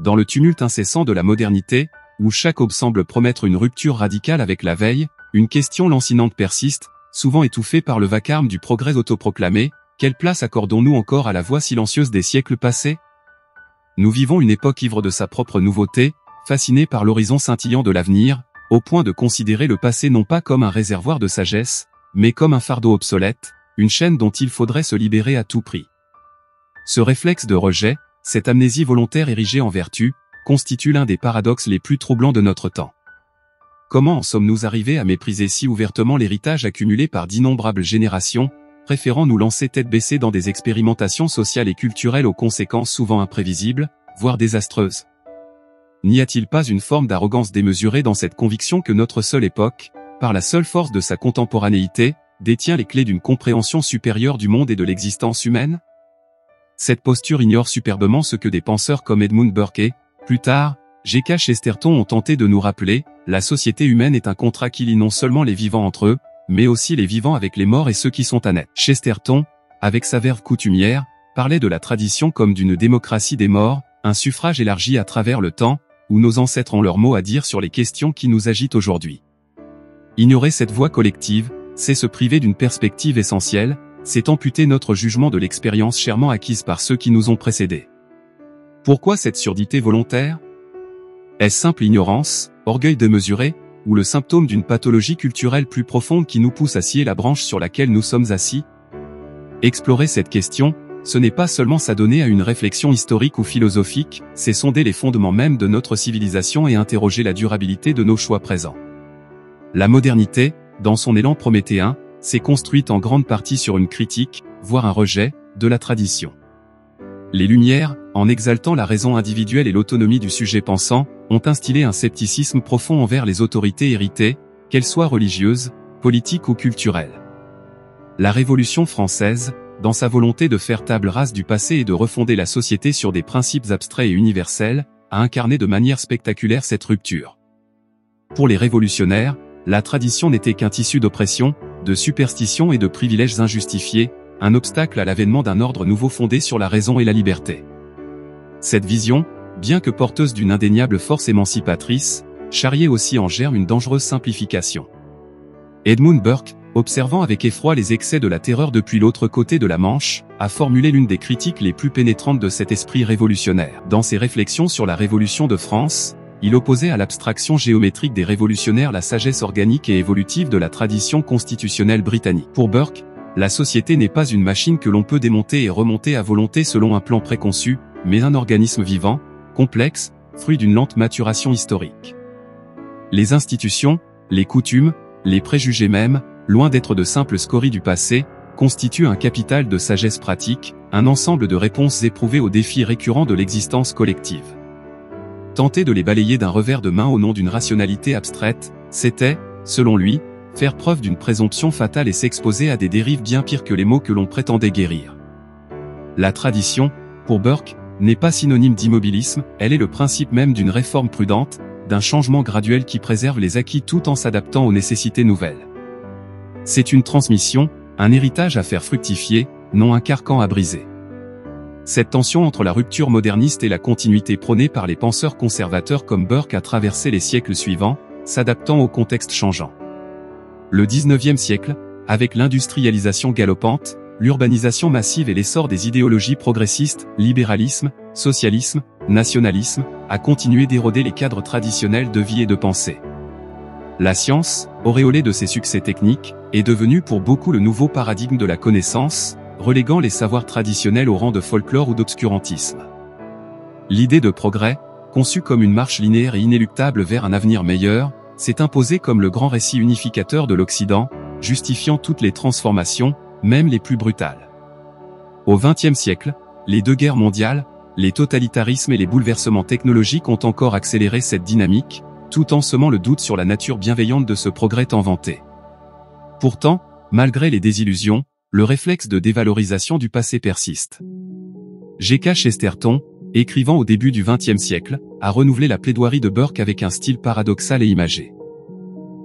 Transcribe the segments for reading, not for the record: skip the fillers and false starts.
Dans le tumulte incessant de la modernité, où chaque aube semble promettre une rupture radicale avec la veille, une question lancinante persiste, souvent étouffée par le vacarme du progrès autoproclamé. Quelle place accordons-nous encore à la voix silencieuse des siècles passés? Nous vivons une époque ivre de sa propre nouveauté, fascinée par l'horizon scintillant de l'avenir, au point de considérer le passé non pas comme un réservoir de sagesse, mais comme un fardeau obsolète, une chaîne dont il faudrait se libérer à tout prix. Ce réflexe de rejet, cette amnésie volontaire érigée en vertu, constitue l'un des paradoxes les plus troublants de notre temps. Comment en sommes-nous arrivés à mépriser si ouvertement l'héritage accumulé par d'innombrables générations, préférant nous lancer tête baissée dans des expérimentations sociales et culturelles aux conséquences souvent imprévisibles, voire désastreuses? N'y a-t-il pas une forme d'arrogance démesurée dans cette conviction que notre seule époque, par la seule force de sa contemporanéité, détient les clés d'une compréhension supérieure du monde et de l'existence humaine? Cette posture ignore superbement ce que des penseurs comme Edmund Burke et, plus tard, G.K. Chesterton ont tenté de nous rappeler: la société humaine est un contrat qui lie non seulement les vivants entre eux, mais aussi les vivants avec les morts et ceux qui sont à naître. Chesterton, avec sa verve coutumière, parlait de la tradition comme d'une démocratie des morts, un suffrage élargi à travers le temps, où nos ancêtres ont leur mot à dire sur les questions qui nous agitent aujourd'hui. Ignorer cette voix collective, c'est se priver d'une perspective essentielle, c'est amputer notre jugement de l'expérience chèrement acquise par ceux qui nous ont précédés. Pourquoi cette surdité volontaire? Est-ce simple ignorance, orgueil démesuré, ou le symptôme d'une pathologie culturelle plus profonde qui nous pousse à scier la branche sur laquelle nous sommes assis? Explorer cette question, ce n'est pas seulement s'adonner à une réflexion historique ou philosophique, c'est sonder les fondements mêmes de notre civilisation et interroger la durabilité de nos choix présents. La modernité, dans son élan prométhéen, s'est construite en grande partie sur une critique, voire un rejet, de la tradition. Les Lumières, en exaltant la raison individuelle et l'autonomie du sujet pensant, ont instillé un scepticisme profond envers les autorités héritées, qu'elles soient religieuses, politiques ou culturelles. La Révolution française, dans sa volonté de faire table rase du passé et de refonder la société sur des principes abstraits et universels, a incarné de manière spectaculaire cette rupture. Pour les révolutionnaires, la tradition n'était qu'un tissu d'oppression, de superstition et de privilèges injustifiés, un obstacle à l'avènement d'un ordre nouveau fondé sur la raison et la liberté. Cette vision, bien que porteuse d'une indéniable force émancipatrice, charriait aussi en germe une dangereuse simplification. Edmund Burke, observant avec effroi les excès de la terreur depuis l'autre côté de la Manche, a formulé l'une des critiques les plus pénétrantes de cet esprit révolutionnaire. Dans ses réflexions sur la Révolution de France, il opposait à l'abstraction géométrique des révolutionnaires la sagesse organique et évolutive de la tradition constitutionnelle britannique. Pour Burke, la société n'est pas une machine que l'on peut démonter et remonter à volonté selon un plan préconçu, mais un organisme vivant, complexe, fruit d'une lente maturation historique. Les institutions, les coutumes, les préjugés même, loin d'être de simples scories du passé, constituent un capital de sagesse pratique, un ensemble de réponses éprouvées aux défis récurrents de l'existence collective. Tenter de les balayer d'un revers de main au nom d'une rationalité abstraite, c'était, selon lui, faire preuve d'une présomption fatale et s'exposer à des dérives bien pires que les maux que l'on prétendait guérir. La tradition, pour Burke, n'est pas synonyme d'immobilisme, elle est le principe même d'une réforme prudente, d'un changement graduel qui préserve les acquis tout en s'adaptant aux nécessités nouvelles. C'est une transmission, un héritage à faire fructifier, non un carcan à briser. Cette tension entre la rupture moderniste et la continuité prônée par les penseurs conservateurs comme Burke a traversé les siècles suivants, s'adaptant au contexte changeant. Le 19e siècle, avec l'industrialisation galopante, l'urbanisation massive et l'essor des idéologies progressistes, libéralisme, socialisme, nationalisme, a continué d'éroder les cadres traditionnels de vie et de pensée. La science, auréolée de ses succès techniques, est devenue pour beaucoup le nouveau paradigme de la connaissance, reléguant les savoirs traditionnels au rang de folklore ou d'obscurantisme. L'idée de progrès, conçue comme une marche linéaire et inéluctable vers un avenir meilleur, s'est imposée comme le grand récit unificateur de l'Occident, justifiant toutes les transformations, même les plus brutales. Au XXe siècle, les deux guerres mondiales, les totalitarismes et les bouleversements technologiques ont encore accéléré cette dynamique, tout en semant le doute sur la nature bienveillante de ce progrès tant vanté. Pourtant, malgré les désillusions, le réflexe de dévalorisation du passé persiste. G.K. Chesterton, écrivant au début du XXe siècle, a renouvelé la plaidoirie de Burke avec un style paradoxal et imagé.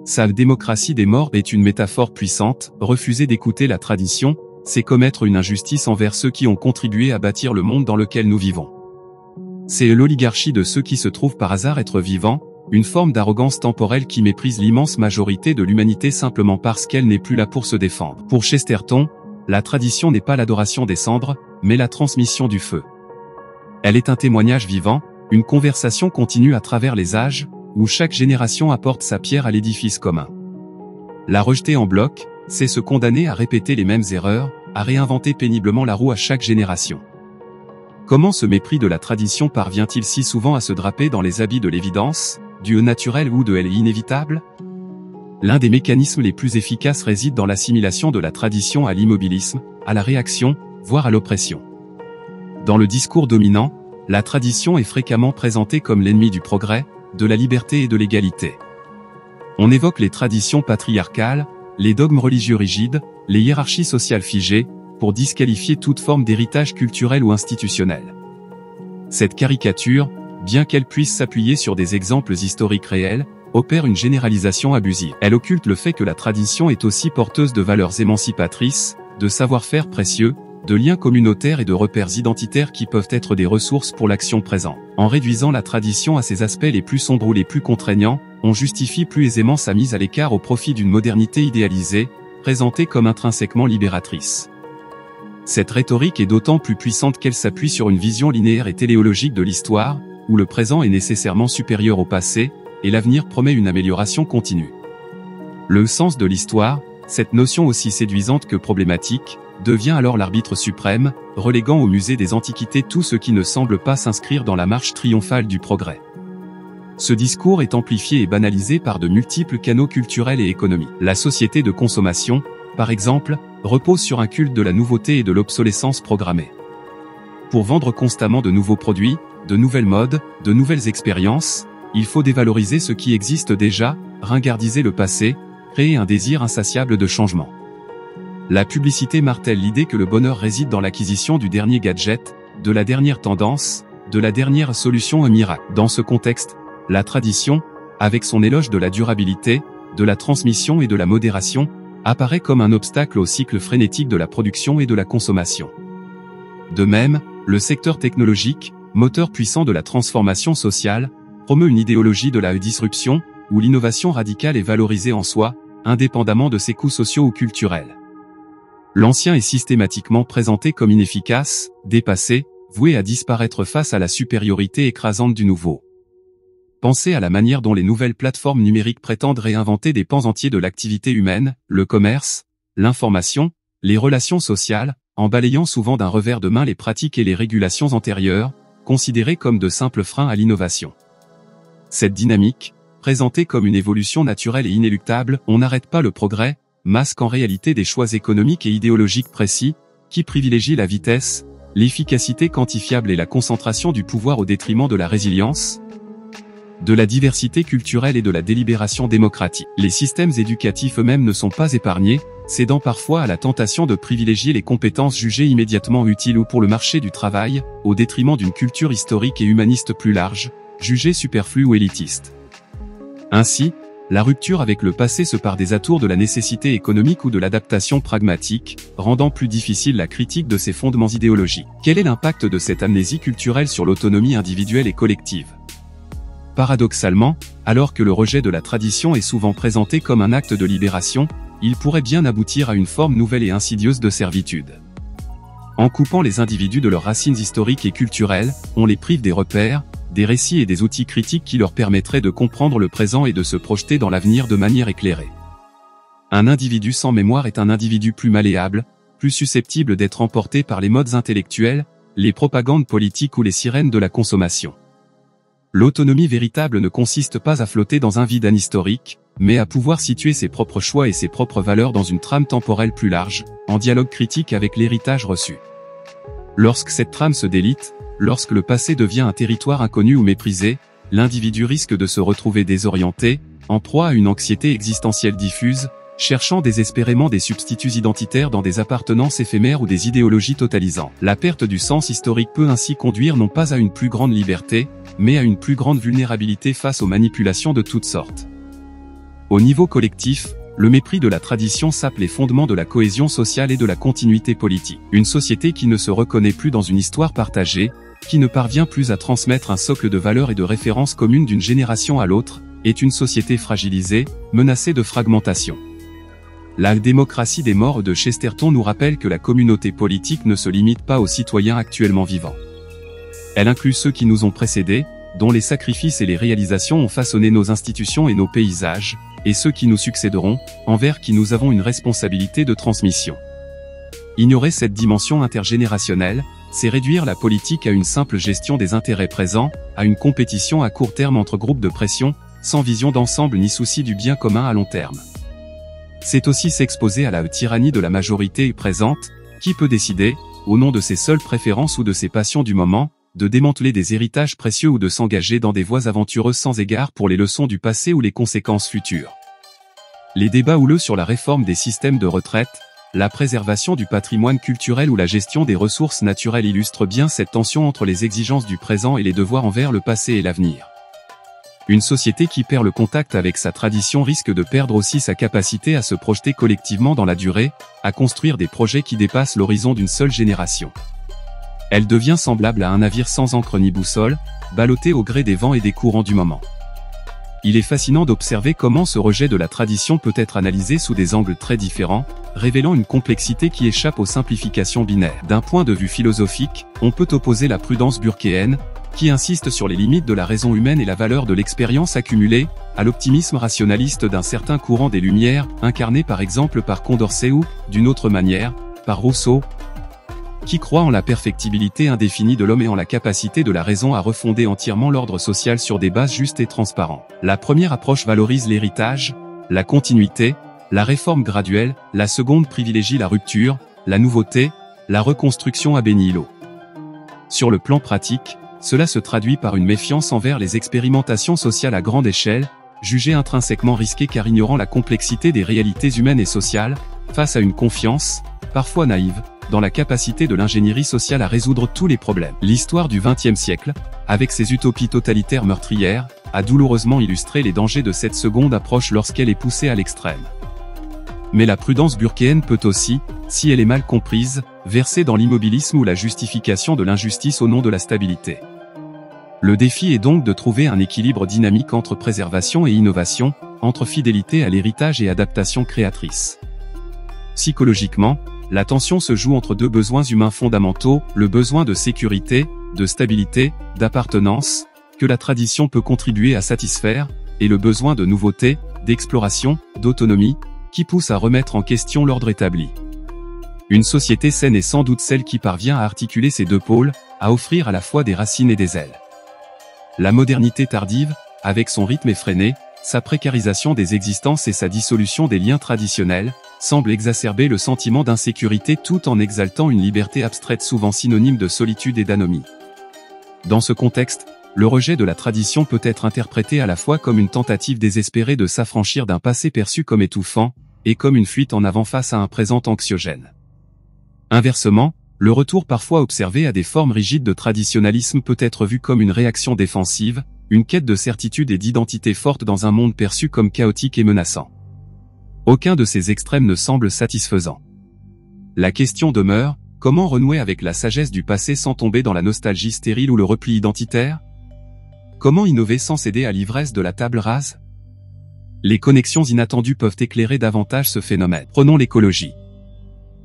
Sa démocratie des morts est une métaphore puissante, refuser d'écouter la tradition, c'est commettre une injustice envers ceux qui ont contribué à bâtir le monde dans lequel nous vivons. c'est l'oligarchie de ceux qui se trouvent par hasard être vivants, une forme d'arrogance temporelle qui méprise l'immense majorité de l'humanité simplement parce qu'elle n'est plus là pour se défendre. Pour Chesterton, la tradition n'est pas l'adoration des cendres, mais la transmission du feu. Elle est un témoignage vivant, une conversation continue à travers les âges, où chaque génération apporte sa pierre à l'édifice commun. La rejeter en bloc, c'est se condamner à répéter les mêmes erreurs, à réinventer péniblement la roue à chaque génération. Comment ce mépris de la tradition parvient-il si souvent à se draper dans les habits de l'évidence, du naturel ou de l'inévitable? L'un des mécanismes les plus efficaces réside dans l'assimilation de la tradition à l'immobilisme, à la réaction, voire à l'oppression. Dans le discours dominant, la tradition est fréquemment présentée comme l'ennemi du progrès, de la liberté et de l'égalité. On évoque les traditions patriarcales, les dogmes religieux rigides, les hiérarchies sociales figées, pour disqualifier toute forme d'héritage culturel ou institutionnel. Cette caricature, bien qu'elle puisse s'appuyer sur des exemples historiques réels, opère une généralisation abusive. Elle occulte le fait que la tradition est aussi porteuse de valeurs émancipatrices, de savoir-faire précieux, de liens communautaires et de repères identitaires qui peuvent être des ressources pour l'action présente. En réduisant la tradition à ses aspects les plus sombres ou les plus contraignants, on justifie plus aisément sa mise à l'écart au profit d'une modernité idéalisée, présentée comme intrinsèquement libératrice. Cette rhétorique est d'autant plus puissante qu'elle s'appuie sur une vision linéaire et téléologique de l'histoire, où le présent est nécessairement supérieur au passé, et l'avenir promet une amélioration continue. Le sens de l'histoire, cette notion aussi séduisante que problématique, devient alors l'arbitre suprême, reléguant au musée des Antiquités tout ce qui ne semble pas s'inscrire dans la marche triomphale du progrès. Ce discours est amplifié et banalisé par de multiples canaux culturels et économiques. La société de consommation, par exemple, repose sur un culte de la nouveauté et de l'obsolescence programmée. Pour vendre constamment de nouveaux produits, de nouvelles modes, de nouvelles expériences, il faut dévaloriser ce qui existe déjà, ringardiser le passé, créer un désir insatiable de changement. La publicité martèle l'idée que le bonheur réside dans l'acquisition du dernier gadget, de la dernière tendance, de la dernière solution miracle. Dans ce contexte, la tradition, avec son éloge de la durabilité, de la transmission et de la modération, apparaît comme un obstacle au cycle frénétique de la production et de la consommation. De même, le secteur technologique, moteur puissant de la transformation sociale, promeut une idéologie de la disruption, où l'innovation radicale est valorisée en soi, indépendamment de ses coûts sociaux ou culturels. L'ancien est systématiquement présenté comme inefficace, dépassé, voué à disparaître face à la supériorité écrasante du nouveau. Pensez à la manière dont les nouvelles plateformes numériques prétendent réinventer des pans entiers de l'activité humaine, le commerce, l'information, les relations sociales, en balayant souvent d'un revers de main les pratiques et les régulations antérieures, considérées comme de simples freins à l'innovation. Cette dynamique, présentée comme une évolution naturelle et inéluctable, on n'arrête pas le progrès, masque en réalité des choix économiques et idéologiques précis, qui privilégient la vitesse, l'efficacité quantifiable et la concentration du pouvoir au détriment de la résilience, de la diversité culturelle et de la délibération démocratique. Les systèmes éducatifs eux-mêmes ne sont pas épargnés, cédant parfois à la tentation de privilégier les compétences jugées immédiatement utiles ou pour le marché du travail, au détriment d'une culture historique et humaniste plus large, jugée superflue ou élitiste. Ainsi, la rupture avec le passé se part des atours de la nécessité économique ou de l'adaptation pragmatique, rendant plus difficile la critique de ses fondements idéologiques. Quel est l'impact de cette amnésie culturelle sur l'autonomie individuelle et collective ? Paradoxalement, alors que le rejet de la tradition est souvent présenté comme un acte de libération, il pourrait bien aboutir à une forme nouvelle et insidieuse de servitude. En coupant les individus de leurs racines historiques et culturelles, on les prive des repères, des récits et des outils critiques qui leur permettraient de comprendre le présent et de se projeter dans l'avenir de manière éclairée. Un individu sans mémoire est un individu plus malléable, plus susceptible d'être emporté par les modes intellectuels, les propagandes politiques ou les sirènes de la consommation. L'autonomie véritable ne consiste pas à flotter dans un vide anhistorique, mais à pouvoir situer ses propres choix et ses propres valeurs dans une trame temporelle plus large, en dialogue critique avec l'héritage reçu. Lorsque cette trame se délite, lorsque le passé devient un territoire inconnu ou méprisé, l'individu risque de se retrouver désorienté, en proie à une anxiété existentielle diffuse, cherchant désespérément des substituts identitaires dans des appartenances éphémères ou des idéologies totalisantes. La perte du sens historique peut ainsi conduire non pas à une plus grande liberté, mais à une plus grande vulnérabilité face aux manipulations de toutes sortes. Au niveau collectif, le mépris de la tradition sape les fondements de la cohésion sociale et de la continuité politique. Une société qui ne se reconnaît plus dans une histoire partagée, qui ne parvient plus à transmettre un socle de valeurs et de références communes d'une génération à l'autre, est une société fragilisée, menacée de fragmentation. La démocratie des morts de Chesterton nous rappelle que la communauté politique ne se limite pas aux citoyens actuellement vivants. Elle inclut ceux qui nous ont précédés, dont les sacrifices et les réalisations ont façonné nos institutions et nos paysages, et ceux qui nous succéderont, envers qui nous avons une responsabilité de transmission. Ignorer cette dimension intergénérationnelle, c'est réduire la politique à une simple gestion des intérêts présents, à une compétition à court terme entre groupes de pression, sans vision d'ensemble ni souci du bien commun à long terme. C'est aussi s'exposer à la tyrannie de la majorité présente, qui peut décider, au nom de ses seules préférences ou de ses passions du moment, de démanteler des héritages précieux ou de s'engager dans des voies aventureuses sans égard pour les leçons du passé ou les conséquences futures. Les débats houleux sur la réforme des systèmes de retraite, la préservation du patrimoine culturel ou la gestion des ressources naturelles illustrent bien cette tension entre les exigences du présent et les devoirs envers le passé et l'avenir. Une société qui perd le contact avec sa tradition risque de perdre aussi sa capacité à se projeter collectivement dans la durée, à construire des projets qui dépassent l'horizon d'une seule génération. Elle devient semblable à un navire sans ancre ni boussole, ballotté au gré des vents et des courants du moment. Il est fascinant d'observer comment ce rejet de la tradition peut être analysé sous des angles très différents, révélant une complexité qui échappe aux simplifications binaires. D'un point de vue philosophique, on peut opposer la prudence burkéenne, qui insiste sur les limites de la raison humaine et la valeur de l'expérience accumulée, à l'optimisme rationaliste d'un certain courant des Lumières, incarné par exemple par Condorcet ou, d'une autre manière, par Rousseau, qui croit en la perfectibilité indéfinie de l'homme et en la capacité de la raison à refonder entièrement l'ordre social sur des bases justes et transparentes. La première approche valorise l'héritage, la continuité, la réforme graduelle, la seconde privilégie la rupture, la nouveauté, la reconstruction à Benihilo. Sur le plan pratique, cela se traduit par une méfiance envers les expérimentations sociales à grande échelle, jugées intrinsèquement risquées car ignorant la complexité des réalités humaines et sociales, face à une confiance, parfois naïve, dans la capacité de l'ingénierie sociale à résoudre tous les problèmes. L'histoire du XXe siècle, avec ses utopies totalitaires meurtrières, a douloureusement illustré les dangers de cette seconde approche lorsqu'elle est poussée à l'extrême. Mais la prudence burkéenne peut aussi, si elle est mal comprise, verser dans l'immobilisme ou la justification de l'injustice au nom de la stabilité. Le défi est donc de trouver un équilibre dynamique entre préservation et innovation, entre fidélité à l'héritage et adaptation créatrice. Psychologiquement, la tension se joue entre deux besoins humains fondamentaux, le besoin de sécurité, de stabilité, d'appartenance, que la tradition peut contribuer à satisfaire, et le besoin de nouveauté, d'exploration, d'autonomie, qui pousse à remettre en question l'ordre établi. Une société saine est sans doute celle qui parvient à articuler ces deux pôles, à offrir à la fois des racines et des ailes. La modernité tardive, avec son rythme effréné, sa précarisation des existences et sa dissolution des liens traditionnels, semble exacerber le sentiment d'insécurité tout en exaltant une liberté abstraite souvent synonyme de solitude et d'anomie. Dans ce contexte, le rejet de la tradition peut être interprété à la fois comme une tentative désespérée de s'affranchir d'un passé perçu comme étouffant, et comme une fuite en avant face à un présent anxiogène. Inversement, le retour parfois observé à des formes rigides de traditionnalisme peut être vu comme une réaction défensive, une quête de certitude et d'identité forte dans un monde perçu comme chaotique et menaçant. Aucun de ces extrêmes ne semble satisfaisant. La question demeure, comment renouer avec la sagesse du passé sans tomber dans la nostalgie stérile ou le repli identitaire? Comment innover sans céder à l'ivresse de la table rase? Les connexions inattendues peuvent éclairer davantage ce phénomène. Prenons l'écologie.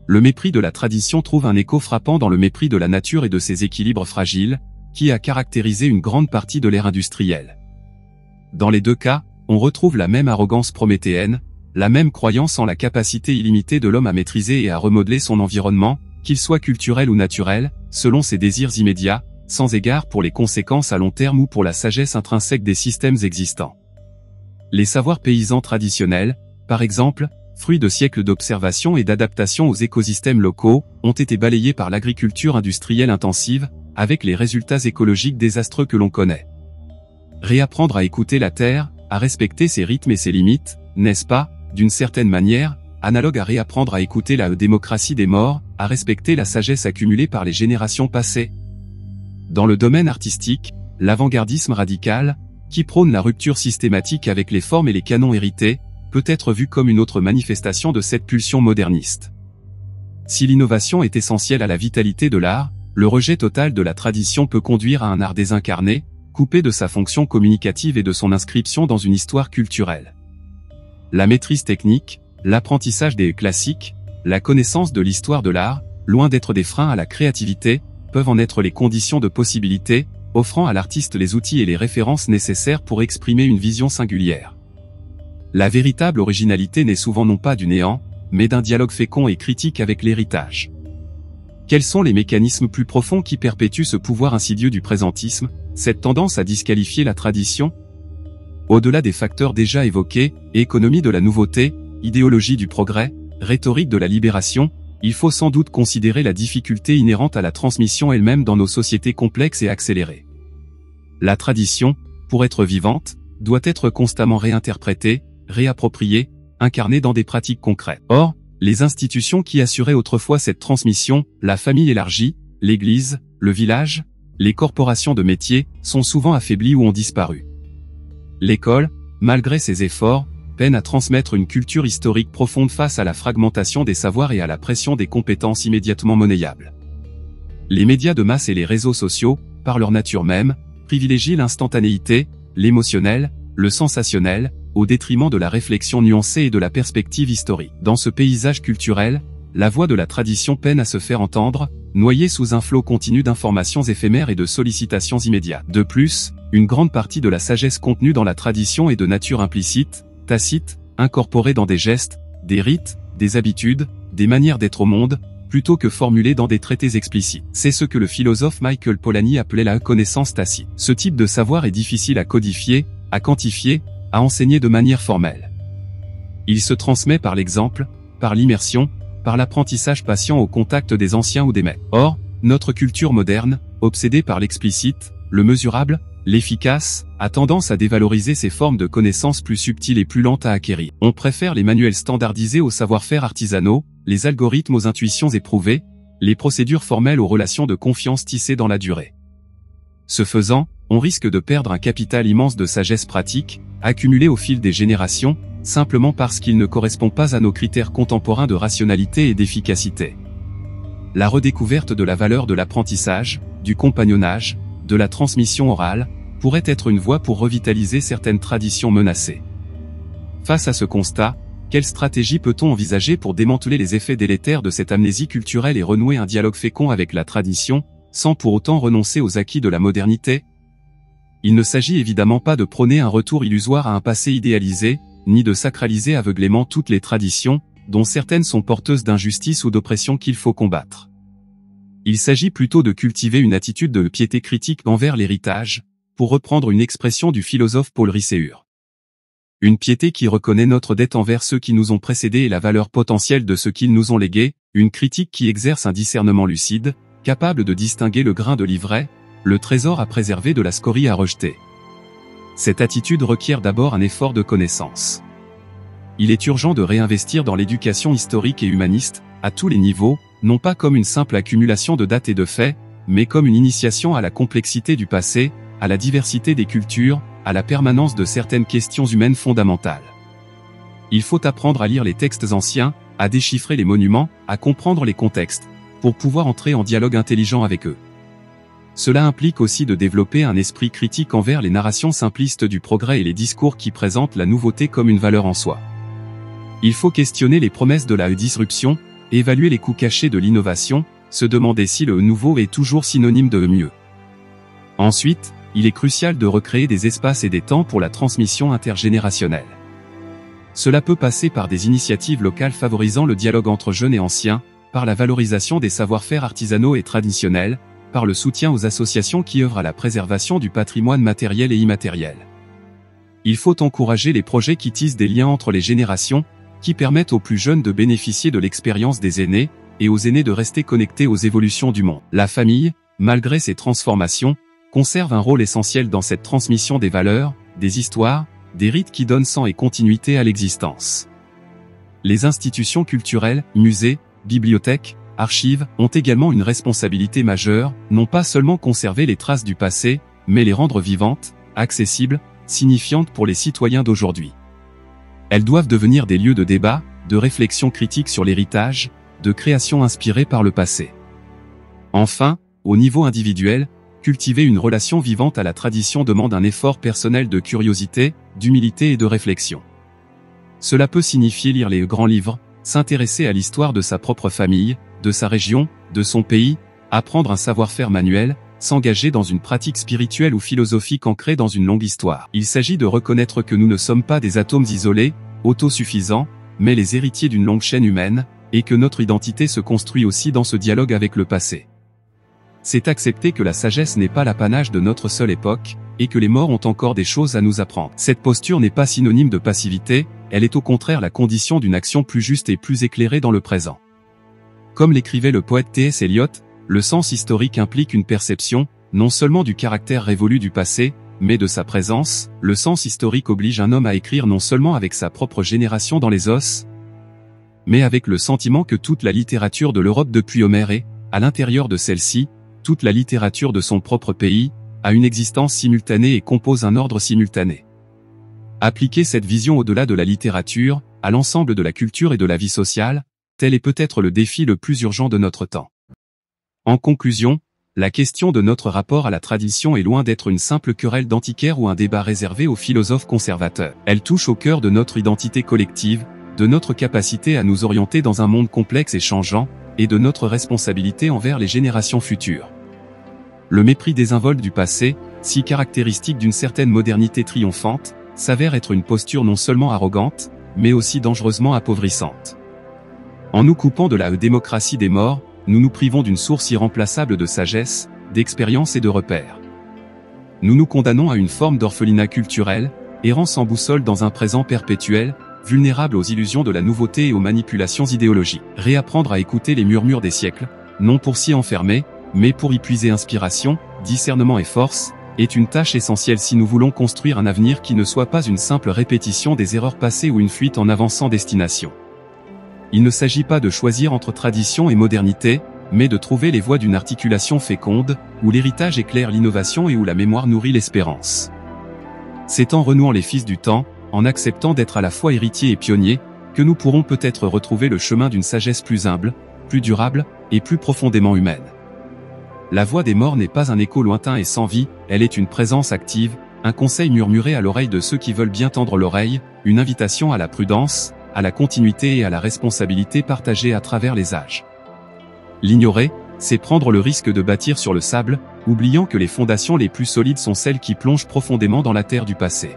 Le mépris de la tradition trouve un écho frappant dans le mépris de la nature et de ses équilibres fragiles, qui a caractérisé une grande partie de l'ère industrielle. Dans les deux cas, on retrouve la même arrogance prométhéenne, la même croyance en la capacité illimitée de l'homme à maîtriser et à remodeler son environnement, qu'il soit culturel ou naturel, selon ses désirs immédiats, sans égard pour les conséquences à long terme ou pour la sagesse intrinsèque des systèmes existants. Les savoirs paysans traditionnels, par exemple, fruits de siècles d'observation et d'adaptation aux écosystèmes locaux, ont été balayés par l'agriculture industrielle intensive, avec les résultats écologiques désastreux que l'on connaît. Réapprendre à écouter la terre, à respecter ses rythmes et ses limites, n'est-ce pas, d'une certaine manière, analogue à réapprendre à écouter la démocratie des morts, à respecter la sagesse accumulée par les générations passées? Dans le domaine artistique, l'avant-gardisme radical, qui prône la rupture systématique avec les formes et les canons hérités, peut être vu comme une autre manifestation de cette pulsion moderniste. Si l'innovation est essentielle à la vitalité de l'art, le rejet total de la tradition peut conduire à un art désincarné, coupé de sa fonction communicative et de son inscription dans une histoire culturelle. La maîtrise technique, l'apprentissage des classiques, la connaissance de l'histoire de l'art, loin d'être des freins à la créativité, peuvent en être les conditions de possibilité, offrant à l'artiste les outils et les références nécessaires pour exprimer une vision singulière. La véritable originalité n'est souvent non pas du néant, mais d'un dialogue fécond et critique avec l'héritage. Quels sont les mécanismes plus profonds qui perpétuent ce pouvoir insidieux du présentisme, cette tendance à disqualifier la tradition? Au-delà des facteurs déjà évoqués, économie de la nouveauté, idéologie du progrès, rhétorique de la libération, il faut sans doute considérer la difficulté inhérente à la transmission elle-même dans nos sociétés complexes et accélérées. La tradition, pour être vivante, doit être constamment réinterprétée, réappropriée, incarnée dans des pratiques concrètes. Or, les institutions qui assuraient autrefois cette transmission, la famille élargie, l'église, le village, les corporations de métiers, sont souvent affaiblies ou ont disparu. L'école, malgré ses efforts, peine à transmettre une culture historique profonde face à la fragmentation des savoirs et à la pression des compétences immédiatement monnayables. Les médias de masse et les réseaux sociaux, par leur nature même, privilégient l'instantanéité, l'émotionnel, le sensationnel, au détriment de la réflexion nuancée et de la perspective historique. Dans ce paysage culturel, la voix de la tradition peine à se faire entendre, noyée sous un flot continu d'informations éphémères et de sollicitations immédiates. De plus, une grande partie de la sagesse contenue dans la tradition est de nature implicite, tacite, incorporée dans des gestes, des rites, des habitudes, des manières d'être au monde, plutôt que formulée dans des traités explicites. C'est ce que le philosophe Michael Polanyi appelait la connaissance tacite. Ce type de savoir est difficile à codifier, à quantifier, à enseigner de manière formelle. Il se transmet par l'exemple, par l'immersion, par l'apprentissage patient au contact des anciens ou des maîtres. Or, notre culture moderne, obsédée par l'explicite, le mesurable, l'efficace, a tendance à dévaloriser ces formes de connaissances plus subtiles et plus lentes à acquérir. On préfère les manuels standardisés aux savoir-faire artisanaux, les algorithmes aux intuitions éprouvées, les procédures formelles aux relations de confiance tissées dans la durée. Ce faisant, on risque de perdre un capital immense de sagesse pratique, accumulé au fil des générations, simplement parce qu'il ne correspond pas à nos critères contemporains de rationalité et d'efficacité. La redécouverte de la valeur de l'apprentissage, du compagnonnage, de la transmission orale, pourrait être une voie pour revitaliser certaines traditions menacées. Face à ce constat, quelle stratégie peut-on envisager pour démanteler les effets délétères de cette amnésie culturelle et renouer un dialogue fécond avec la tradition, sans pour autant renoncer aux acquis de la modernité? Il ne s'agit évidemment pas de prôner un retour illusoire à un passé idéalisé, ni de sacraliser aveuglément toutes les traditions, dont certaines sont porteuses d'injustice ou d'oppression qu'il faut combattre. Il s'agit plutôt de cultiver une attitude de piété critique envers l'héritage, pour reprendre une expression du philosophe Paul Ricoeur. Une piété qui reconnaît notre dette envers ceux qui nous ont précédés et la valeur potentielle de ce qu'ils nous ont légué, une critique qui exerce un discernement lucide, capable de distinguer le grain de l'ivraie, le trésor à préserver de la scorie à rejeter. Cette attitude requiert d'abord un effort de connaissance. Il est urgent de réinvestir dans l'éducation historique et humaniste, à tous les niveaux, non pas comme une simple accumulation de dates et de faits, mais comme une initiation à la complexité du passé, à la diversité des cultures, à la permanence de certaines questions humaines fondamentales. Il faut apprendre à lire les textes anciens, à déchiffrer les monuments, à comprendre les contextes, pour pouvoir entrer en dialogue intelligent avec eux. Cela implique aussi de développer un esprit critique envers les narrations simplistes du progrès et les discours qui présentent la nouveauté comme une valeur en soi. Il faut questionner les promesses de la disruption, évaluer les coûts cachés de l'innovation, se demander si le nouveau est toujours synonyme de mieux. Ensuite, il est crucial de recréer des espaces et des temps pour la transmission intergénérationnelle. Cela peut passer par des initiatives locales favorisant le dialogue entre jeunes et anciens, par la valorisation des savoir-faire artisanaux et traditionnels, par le soutien aux associations qui œuvrent à la préservation du patrimoine matériel et immatériel. Il faut encourager les projets qui tissent des liens entre les générations, qui permettent aux plus jeunes de bénéficier de l'expérience des aînés, et aux aînés de rester connectés aux évolutions du monde. La famille, malgré ses transformations, conserve un rôle essentiel dans cette transmission des valeurs, des histoires, des rites qui donnent sang et continuité à l'existence. Les institutions culturelles, musées, bibliothèques, archives, ont également une responsabilité majeure, non pas seulement conserver les traces du passé, mais les rendre vivantes, accessibles, signifiantes pour les citoyens d'aujourd'hui. Elles doivent devenir des lieux de débat, de réflexion critique sur l'héritage, de création inspirée par le passé. Enfin, au niveau individuel, cultiver une relation vivante à la tradition demande un effort personnel de curiosité, d'humilité et de réflexion. Cela peut signifier lire les grands livres, s'intéresser à l'histoire de sa propre famille, de sa région, de son pays, apprendre un savoir-faire manuel, s'engager dans une pratique spirituelle ou philosophique ancrée dans une longue histoire. Il s'agit de reconnaître que nous ne sommes pas des atomes isolés, autosuffisants, mais les héritiers d'une longue chaîne humaine, et que notre identité se construit aussi dans ce dialogue avec le passé. C'est accepter que la sagesse n'est pas l'apanage de notre seule époque, et que les morts ont encore des choses à nous apprendre. Cette posture n'est pas synonyme de passivité, elle est au contraire la condition d'une action plus juste et plus éclairée dans le présent. Comme l'écrivait le poète T.S. Eliot, le sens historique implique une perception, non seulement du caractère révolu du passé, mais de sa présence. Le sens historique oblige un homme à écrire non seulement avec sa propre génération dans les os, mais avec le sentiment que toute la littérature de l'Europe depuis Homère est, à l'intérieur de celle-ci, toute la littérature de son propre pays, a une existence simultanée et compose un ordre simultané. Appliquer cette vision au-delà de la littérature, à l'ensemble de la culture et de la vie sociale, tel est peut-être le défi le plus urgent de notre temps. En conclusion, la question de notre rapport à la tradition est loin d'être une simple querelle d'antiquaire ou un débat réservé aux philosophes conservateurs. Elle touche au cœur de notre identité collective, de notre capacité à nous orienter dans un monde complexe et changeant, et de notre responsabilité envers les générations futures. Le mépris désinvolte du passé, si caractéristique d'une certaine modernité triomphante, s'avère être une posture non seulement arrogante, mais aussi dangereusement appauvrissante. En nous coupant de la démocratie des morts, nous nous privons d'une source irremplaçable de sagesse, d'expérience et de repères. Nous nous condamnons à une forme d'orphelinat culturel, errant sans boussole dans un présent perpétuel, vulnérable aux illusions de la nouveauté et aux manipulations idéologiques. Réapprendre à écouter les murmures des siècles, non pour s'y enfermer, mais pour y puiser inspiration, discernement et force, est une tâche essentielle si nous voulons construire un avenir qui ne soit pas une simple répétition des erreurs passées ou une fuite en avant sans destination. Il ne s'agit pas de choisir entre tradition et modernité, mais de trouver les voies d'une articulation féconde, où l'héritage éclaire l'innovation et où la mémoire nourrit l'espérance. C'est en renouant les fils du temps, en acceptant d'être à la fois héritiers et pionniers, que nous pourrons peut-être retrouver le chemin d'une sagesse plus humble, plus durable, et plus profondément humaine. La voix des morts n'est pas un écho lointain et sans vie, elle est une présence active, un conseil murmuré à l'oreille de ceux qui veulent bien tendre l'oreille, une invitation à la prudence, à la continuité et à la responsabilité partagée à travers les âges. L'ignorer, c'est prendre le risque de bâtir sur le sable, oubliant que les fondations les plus solides sont celles qui plongent profondément dans la terre du passé.